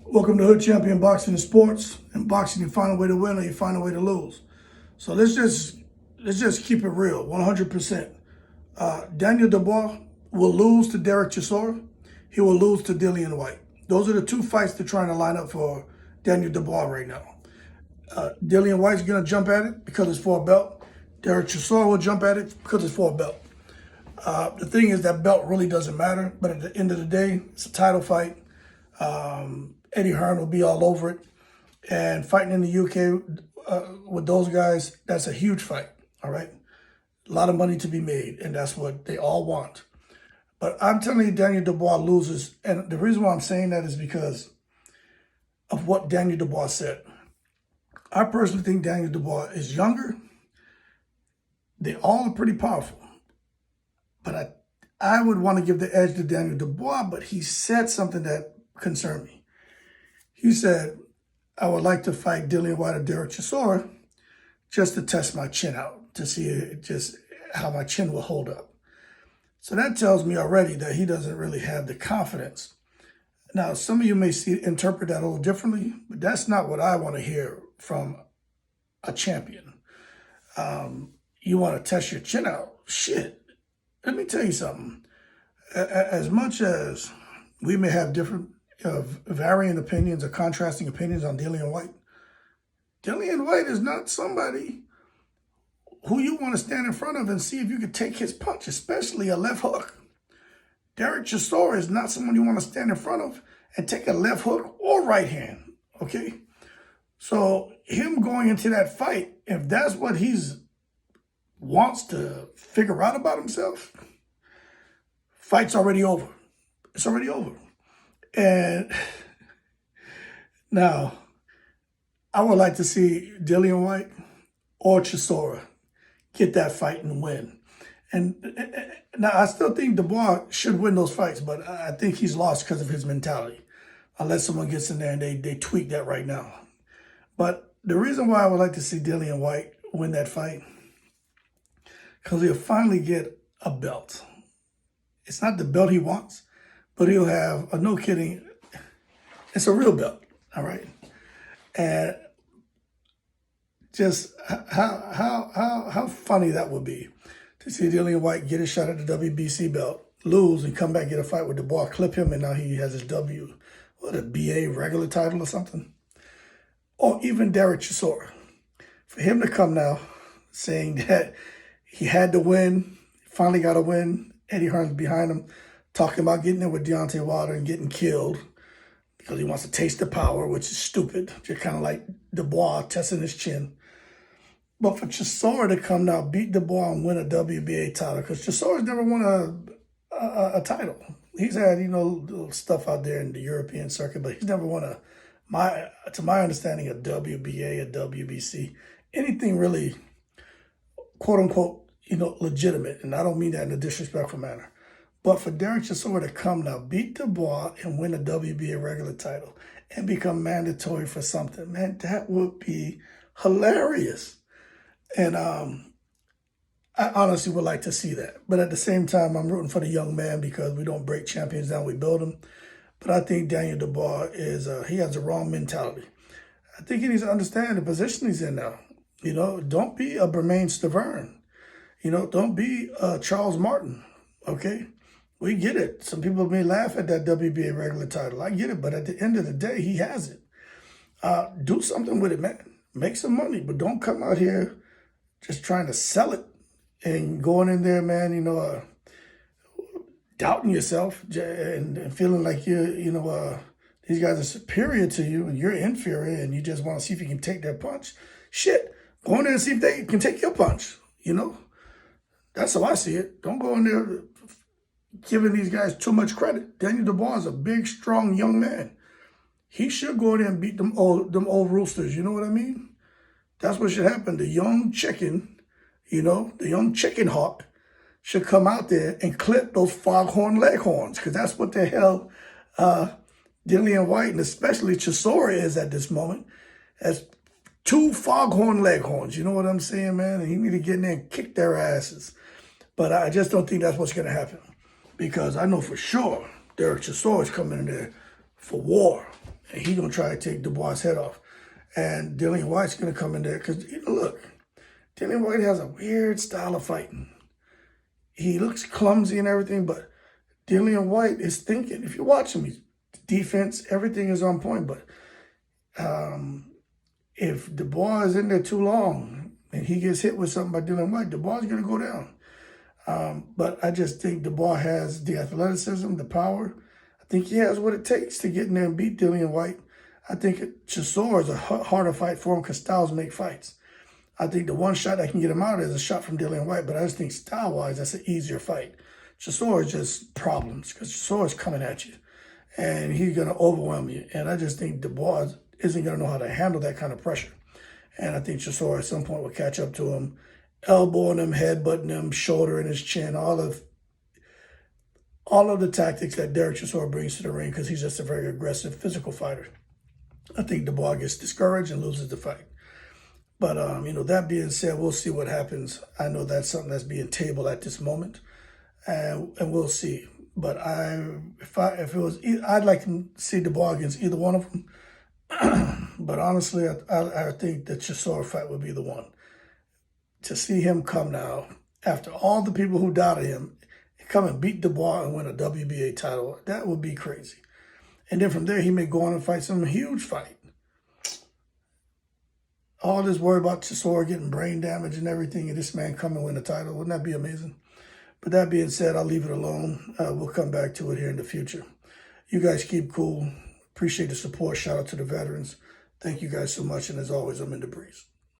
Welcome to Hood Champion Boxing and Sports. In boxing, you find a way to win or you find a way to lose. So let's just keep it real, 100%. Daniel Dubois will lose to Derek Chisora. He will lose to Dillian Whyte. Those are the two fights they're trying to line up for Daniel Dubois right now. Dillian Whyte's going to jump at it because it's for a belt. Derek Chisora will jump at it because it's for a belt. The thing is that belt really doesn't matter, but at the end of the day, it's a title fight. Eddie Hearn will be all over it. And fighting in the UK with those guys, that's a huge fight, all right? A lot of money to be made, and that's what they all want. But I'm telling you, Daniel Dubois loses. And the reason why I'm saying that is because of what Daniel Dubois said. I personally think Daniel Dubois is younger. They all are pretty powerful. But I would want to give the edge to Daniel Dubois, but he said something that concerned me. He said, I would like to fight Dillian Whyte or Derek Chisora just to test my chin out, to see just how my chin will hold up. So that tells me already that he doesn't really have the confidence. Now, some of you may interpret that a little differently, but that's not what I want to hear from a champion. You want to test your chin out? Shit. Let me tell you something. As much as we may have different varying opinions or contrasting opinions on Dillian Whyte, Dillian Whyte is not somebody who you want to stand in front of and see if you could take his punch, especially a left hook. Derek Chisora is not someone you want to stand in front of and take a left hook or right hand, okay? So him going into that fight, if that's what he's wants to figure out about himself, fight's already over. It's already over. And now, I would like to see Dillian Whyte or Chisora get that fight and win. And now, I still think Dubois should win those fights, but I think he's lost because of his mentality. Unless someone gets in there and they tweak that right now. But the reason why I would like to see Dillian Whyte win that fight, because he'll finally get a belt. It's not the belt he wants, but he'll have a no kidding. It's a real belt, all right. And just how funny that would be to see Dillian Whyte get a shot at the WBC belt, lose, and come back get a fight with Dubois, clip him, and now he has his a BA regular title or something. Or even Derek Chisora. For him to come now saying that he had to win, finally got a win, Eddie Hearn's behind him, talking about getting in with Deontay Wilder and getting killed because he wants to taste the power, which is stupid. Just kind of like Dubois testing his chin. But for Chisora to come now, beat Dubois and win a WBA title, because Chisora's never won a title. He's had, little stuff out there in the European circuit, but he's never won to my understanding, a WBA, a WBC, anything really, quote unquote, legitimate. And I don't mean that in a disrespectful manner. But for Derek Chisora to come now, beat Dubois and win a WBA regular title and become mandatory for something, man, that would be hilarious. And I honestly would like to see that. But at the same time, I'm rooting for the young man because we don't break champions down, we build them. But I think Daniel Dubois he has the wrong mentality. I think he needs to understand the position he's in now. Don't be a Bermain Stavern. Don't be Charles Martin, okay? We get it. Some people may laugh at that WBA regular title. I get it, but at the end of the day, he has it. Do something with it, man. Make some money, but don't come out here just trying to sell it and going in there, man, doubting yourself and feeling like these guys are superior to you and you're inferior and you just want to see if you can take their punch. Shit, go in there and see if they can take your punch, That's how I see it. Don't go in there giving these guys too much credit. Daniel Dubois is a big, strong young man. He should go in there and beat them old roosters, you know what I mean? That's what should happen. The young chicken, the young chicken hawk should come out there and clip those foghorn leghorns, because that's what the hell Dillian Whyte and especially Chisora is at this moment, as two foghorn leghorns. You know what I'm saying, man? And he need to get in there and kick their asses. But I just don't think that's what's going to happen, because I know for sure Derek Chisora is coming in there for war. and he's going to try to take Dubois' head off. And Dillian Whyte's going to come in there because, look, Dillian Whyte has a weird style of fighting. He looks clumsy and everything, but Dillian Whyte is thinking. If you watch him, he's defense, everything is on point. But if Dubois is in there too long and he gets hit with something by Dillian Whyte, Dubois is going to go down. But I just think Dubois has the athleticism, the power. I think he has what it takes to get in there and beat Dillian Whyte. I think Chisora is a harder fight for him because styles make fights. I think the one shot that can get him out is a shot from Dillian Whyte, but I just think style-wise, that's an easier fight. Chisora is just problems because Chisora is coming at you, and he's going to overwhelm you. And I just think Dubois isn't going to know how to handle that kind of pressure. And I think Chisora at some point will catch up to him, elbowing him, headbutting him, shouldering his chin, all of the tactics that Derek Chisora brings to the ring because he's just a very aggressive, physical fighter. I think Dubois gets discouraged and loses the fight. But, that being said, we'll see what happens. I know that's something that's being tabled at this moment, and we'll see. But if it was, I'd like to see Dubois against either one of them. But honestly, I think the Chisora fight would be the one. To see him come now, after all the people who doubted him, come and beat Dubois and win a WBA title, that would be crazy. And then from there, he may go on and fight some huge fight. All this worry about Chisora getting brain damage and everything, and this man come and win a title, wouldn't that be amazing? But that being said, I'll leave it alone. We'll come back to it here in the future. You guys keep cool. Appreciate the support. Shout out to the veterans. Thank you guys so much. And as always, I'm in the breeze.